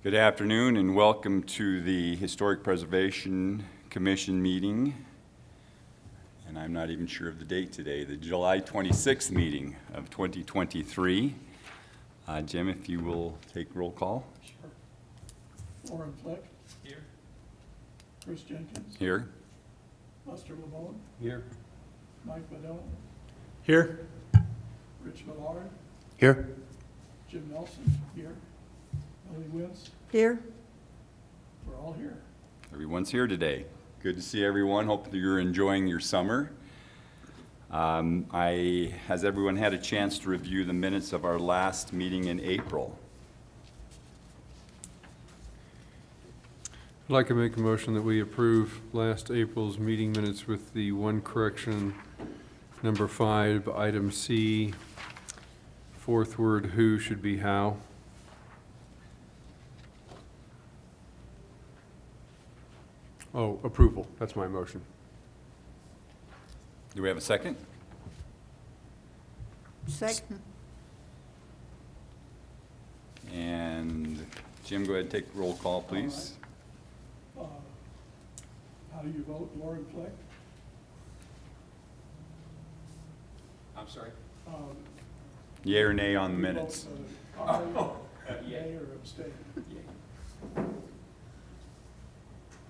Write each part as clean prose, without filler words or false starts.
Good afternoon and welcome to the Historic Preservation Commission meeting. And I'm not even sure of the date today, the July 26th meeting of 2023. Jim, if you will take roll call. Sure. Lauren Fleck. Here. Chris Jenkins. Here. Buster LeBone. Here. Mike Badone. Here. Rich Millard. Here. Jim Nelson. Here. Ellie Wentz. Here. We're all here. Everyone's here today. Good to see everyone. Hope that you're enjoying your summer. Has everyone had a chance to review the minutes of our last meeting in April? I'd like to make a motion that we approve last April's meeting minutes with the one correction, number 5, item C, fourth word who should be how. Oh, approval. That's my motion. Do we have a second? Second. And Jim, go ahead and take roll call, please. How do you vote? Lauren Fleck? I'm sorry? Um, Yea or nay on the you minutes? vote, Yea or abstain?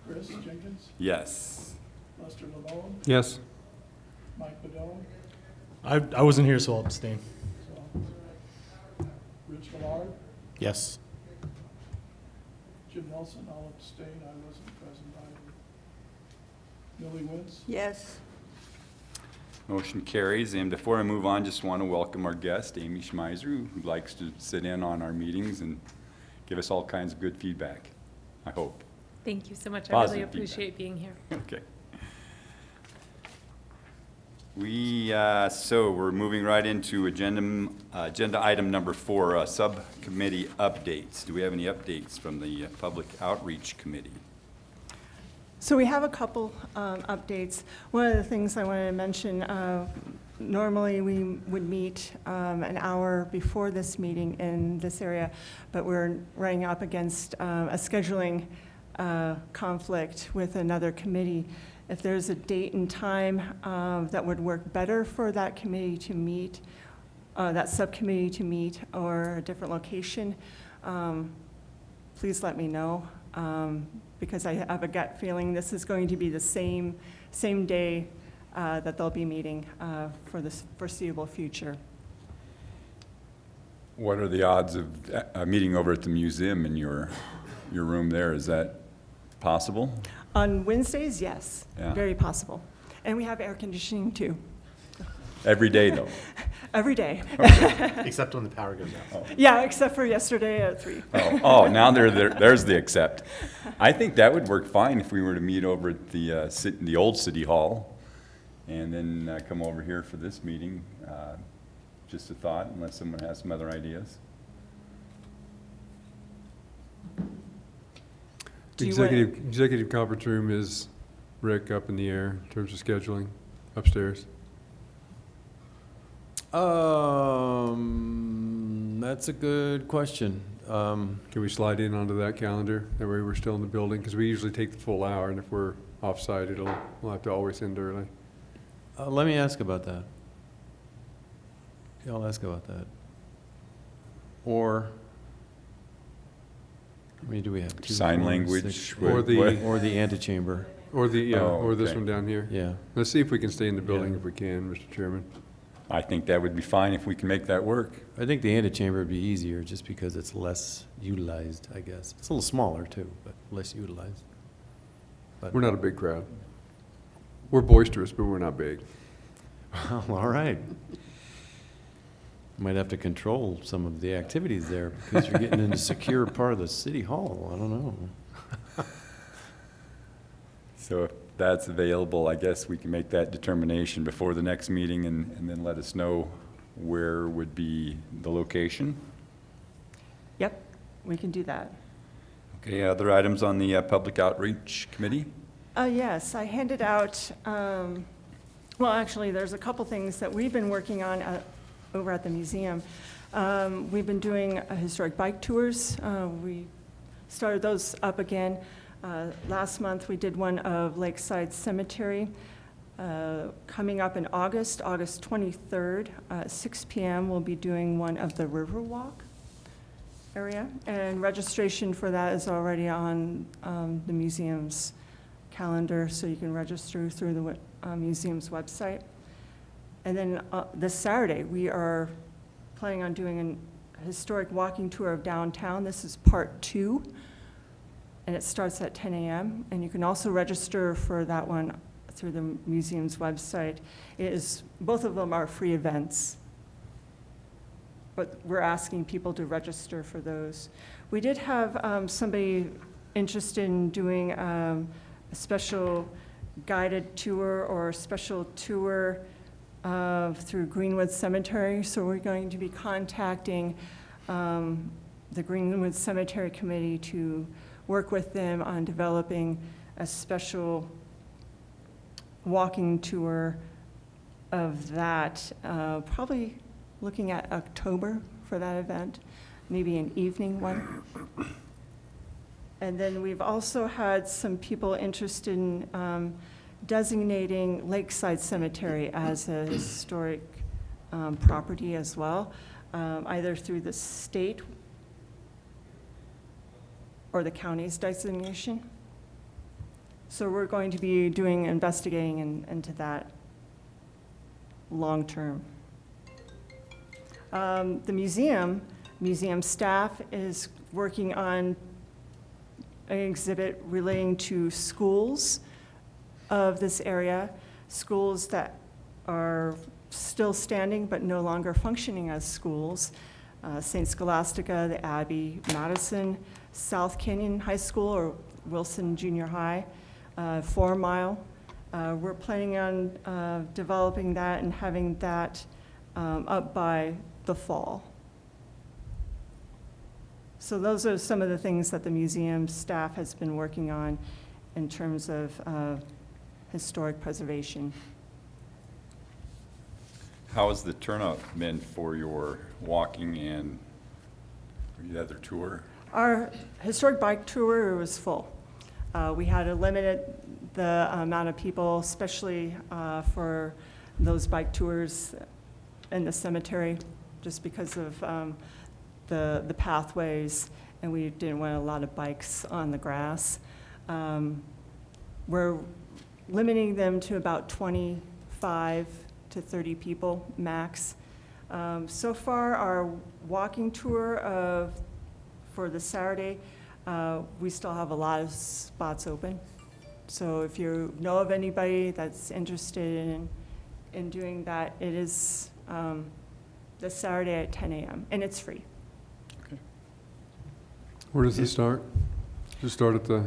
Chris Jenkins. Yes. Buster LeBone. Yes. Mike Badone. I wasn't here, so I'll abstain. So, Rich Millard. Yes. Jim Nelson. I'll abstain. I wasn't present either. Millie Wentz. Yes. Motion carries. And before I move on, just want to welcome our guest, Amy Schmeiser, who likes to sit in on our meetings and give us all kinds of good feedback, I hope. Thank you so much. I Positive really appreciate being here. Okay. So we're moving right into agenda item number 4, subcommittee updates. Do we have any updates from the Public Outreach Committee? So we have a couple updates. One of the things I wanted to mention, normally we would meet an hour before this meeting in this area, but we're running up against a scheduling conflict with another committee. If there's a date and time that would work better for that committee to meet, that subcommittee to meet, or a different location, please let me know, because I have a gut feeling this is going to be the same day that they'll be meeting for the foreseeable future. What are the odds of meeting over at the museum in your room there? Is that possible? On Wednesdays, yes, Yeah. very possible. And we have air conditioning too, Every day, though? every day. Except when the power goes out. Yeah, except for yesterday at 3. Oh, now there's the except. I think that would work fine if we were to meet over at the old City Hall and then come over here for this meeting. Just a thought, unless someone has some other ideas. Do you want- Executive conference room is, Rick, up in the air in terms of scheduling upstairs? That's a good question. Can we slide in onto that calendar? That way we're still in the building, because we usually take the full hour, and if we're off-site, we'll have to always end early. Let me ask about that. Yeah, I'll ask about that. Or, I mean, do we have 2, Sign 4, language 6, Or the- or the antechamber? Or or this okay. one down here. Yeah. Let's see if we can stay in the building Yeah. if we can, Mr. Chairman. I think that would be fine if we can make that work. I think the antechamber would be easier, just because it's less utilized, I guess. It's a little smaller too, but less utilized. But, We're not a big crowd. We're boisterous, but we're not big. well, all right. Might have to control some of the activities there, because you're getting into secure part of the city hall. I don't know. So if that's available, I guess we can make that determination before the next meeting and then let us know where would be the location. Yep, we can do that. Okay, other items on the Public Outreach Committee? Yes, I handed out, well, actually, there's a couple things that we've been working on over at the museum. We've been doing historic bike tours. We started those up again. Last month, we did one of Lakeside Cemetery. Coming up in August 23rd, 6 p.m., we'll be doing one of the Riverwalk area. And registration for that is already on the museum's calendar, so you can register through the museum's website. And then this Saturday, we are planning on doing a historic walking tour of downtown. This is part 2, and it starts at 10 a.m. And you can also register for that one through the museum's website. Both of them are free events, but we're asking people to register for those. We did have somebody interested in doing a special guided tour or special tour through Greenwood Cemetery. So we're going to be contacting the Greenwood Cemetery Committee to work with them on developing a special walking tour of that, probably looking at October for that event, maybe an evening one. And then we've also had some people interested in designating Lakeside Cemetery as a historic property as well, either through the state or the county's designation. So we're going to be investigating into that long-term. The museum staff is working on an exhibit relating to schools of this area, schools that are still standing but no longer functioning as schools. St. Scholastica, the Abbey, Madison, South Canyon High School or Wilson Junior High, 4 Mile. We're planning on developing that and having that up by the fall. So those are some of the things that the museum staff has been working on in terms of historic preservation. How has the turnout been for your walking and the other tour? Our historic bike tour was full. We had to limit the amount of people, especially for those bike tours in the cemetery, just because of the pathways, and we didn't want a lot of bikes on the grass. We're limiting them to about 25 to 30 people max. So far, our walking tour for the Saturday, we still have a lot of spots open. So if you know of anybody that's interested in doing that, it is this Saturday at 10 a.m. and it's free. Where does it start? Just start at the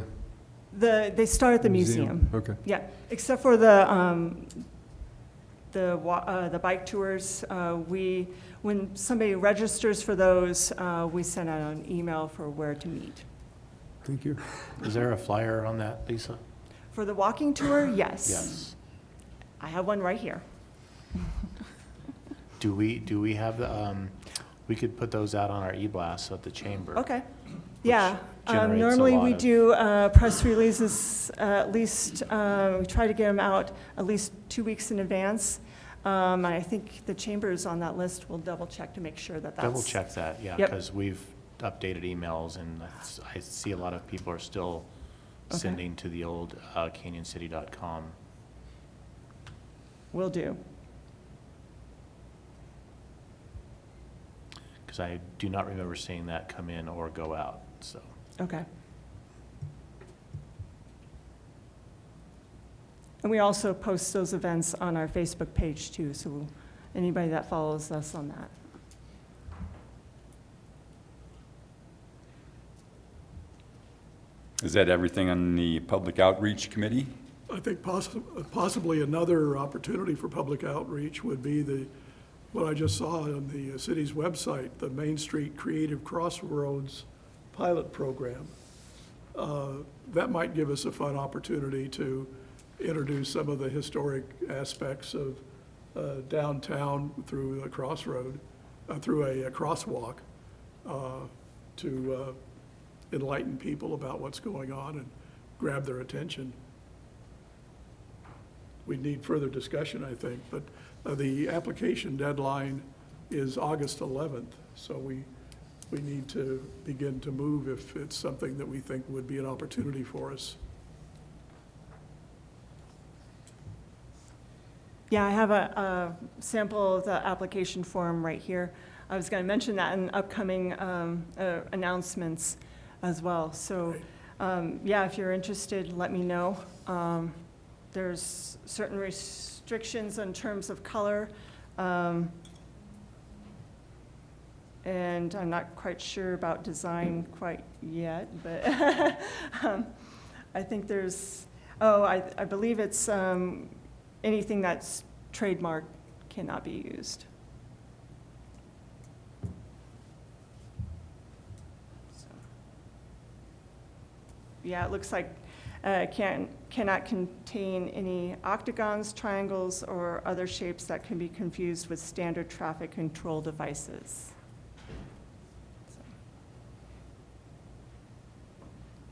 They start at the museum. Okay. Yeah, except for the bike tours. When somebody registers for those, we send out an email for where to meet. Thank you. Is there a flyer on that, Lisa? For the walking tour, yes. Yes. I have one right here. Do we have the, we could put those out on our e-blast at the chamber. Okay. Yeah. generates a Normally, lot we of- do press releases at least, we try to get them out at least 2 weeks in advance. I think the chamber is on that list. We'll double check to make sure that that's. Double check that, yeah, Yep. because we've updated emails and I see a lot of people are still Okay. sending to the old canyoncity.com. Will do. Because I do not remember seeing that come in or go out, so. Okay. And we also post those events on our Facebook page too, so anybody that follows us on that. Is that everything on the Public Outreach Committee? I think possibly another opportunity for public outreach would be what I just saw on the city's website, the Main Street Creative Crossroads pilot program. That might give us a fun opportunity to introduce some of the historic aspects of downtown through a crossroad, through a crosswalk, to enlighten people about what's going on and grab their attention. We need further discussion, I think, but the application deadline is August 11th, so we need to begin to move if it's something that we think would be an opportunity for us. Yeah, I have a sample of the application form right here. I was going to mention that in upcoming announcements as well. So, yeah, if you're interested, let me know. There's certain restrictions in terms of color, and I'm not quite sure about design quite yet, but I think there's, I believe it's anything that's trademarked cannot be used. So, yeah, it looks like cannot contain any octagons, triangles, or other shapes that can be confused with standard traffic control devices.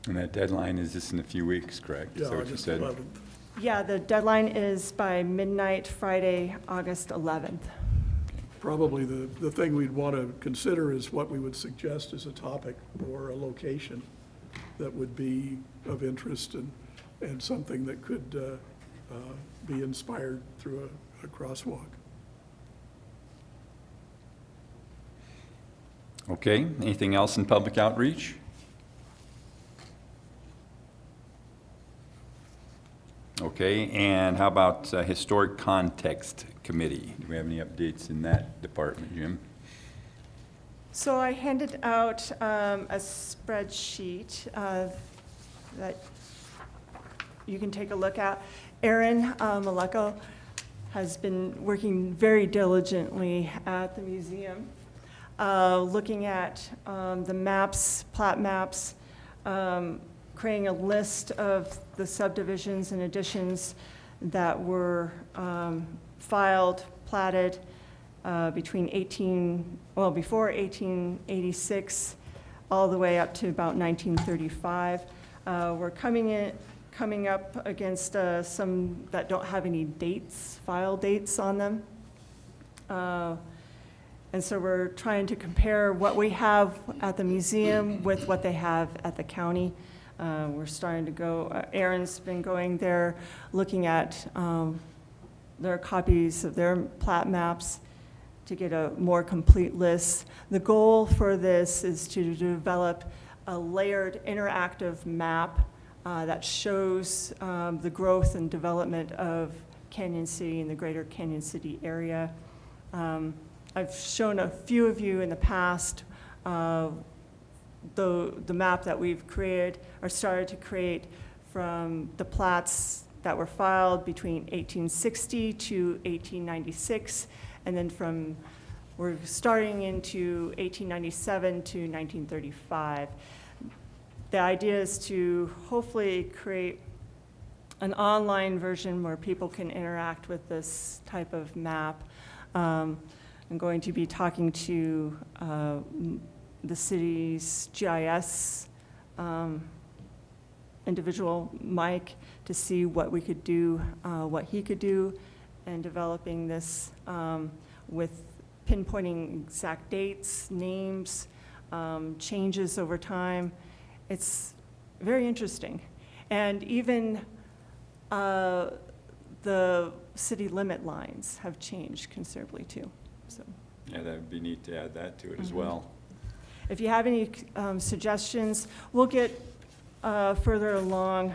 And that deadline is just in a few weeks, correct? Is Yeah, that what you August said? 11th. Yeah, the deadline is by midnight, Friday, August 11th. Probably the thing we'd want to consider is what we would suggest as a topic or a location that would be of interest and something that could be inspired through a crosswalk. Okay, anything else in public outreach? Okay, and how about Historic Context Committee? Do we have any updates in that department, Jim? So I handed out a spreadsheet that you can take a look at. Erin Maleko has been working very diligently at the museum, looking at the maps, plat maps, creating a list of the subdivisions and additions that were filed, platted before 1886, all the way up to about 1935. We're coming up against some that don't have any dates, file dates on them. And so we're trying to compare what we have at the museum with what they have at the county. We're starting to go, Erin's been going there, looking at their copies of their plat maps to get a more complete list. The goal for this is to develop a layered interactive map that shows the growth and development of Canyon City and the greater Canyon City area. I've shown a few of you in the past the map that we've created or started to create from the plats that were filed between 1860 to 1896, and then we're starting into 1897 to 1935. The idea is to hopefully create an online version where people can interact with this type of map. I'm going to be talking to the city's GIS individual, Mike, to see what we could do, what he could do in developing this with pinpointing exact dates, names, changes over time. It's very interesting. And even the city limit lines have changed considerably too. So, Yeah, that would be neat to add that to it as Mhm. well. if you have any suggestions, we'll get further along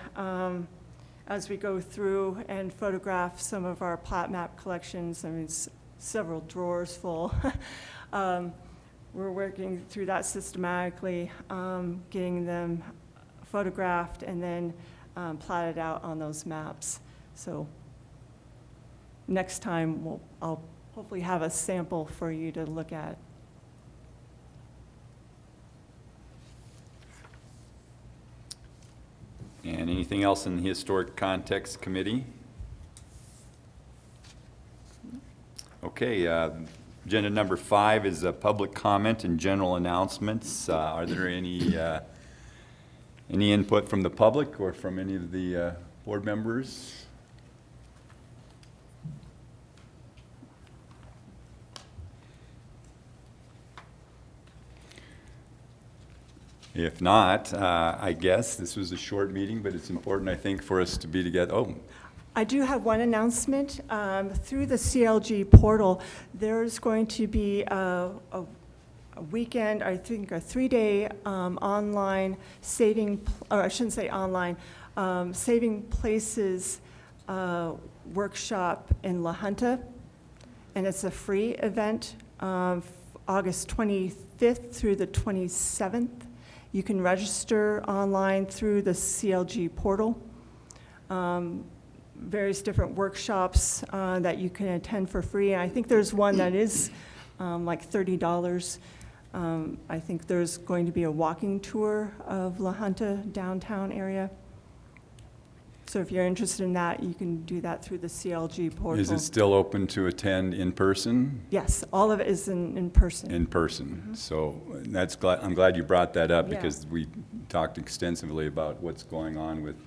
as we go through and photograph some of our plat map collections. I mean, several drawers full. We're working through that systematically, getting them photographed and then platted out on those maps. So next time, I'll hopefully have a sample for you to look at. And anything else in the Historic Context Committee? Okay, agenda number 5 is public comment and general announcements. Are there any Any input from the public or from any of the board members? If not, I guess this was a short meeting, but it's important, I think, for us to be together. Oh, I do have one announcement. Through the CLG portal, there's going to be a weekend, I think a 3-day online saving, or I shouldn't say online, Saving Places workshop in La Junta. And it's a free event, August 25th through the 27th. You can register online through the CLG portal. Various different workshops that you can attend for free. I think there's one that is like $30. I think there's going to be a walking tour of La Junta downtown area. So if you're interested in that, you can do that through the CLG portal. is it still open to attend in person? Yes, all of it is in person. In person. So I'm glad you brought that up, Yeah. because we talked extensively about what's going on with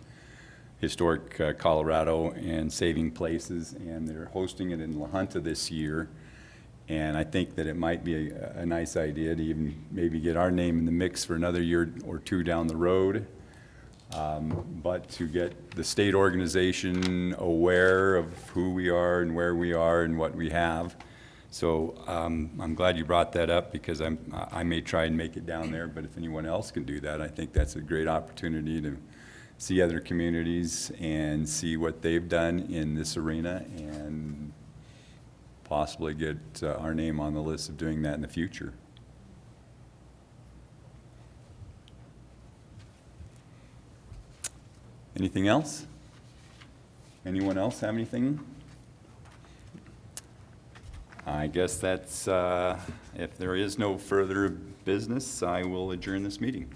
Historic Colorado and Saving Places, and they're hosting it in La Junta this year. And I think that it might be a nice idea to even maybe get our name in the mix for another year or two down the road. But to get the state organization aware of who we are and where we are and what we have. So I'm glad you brought that up, because I may try and make it down there, but if anyone else can do that, I think that's a great opportunity to see other communities and see what they've done in this arena, and possibly get our name on the list of doing that in the future. Anything else? Anyone else have anything? I guess that's, if there is no further business, I will adjourn this meeting.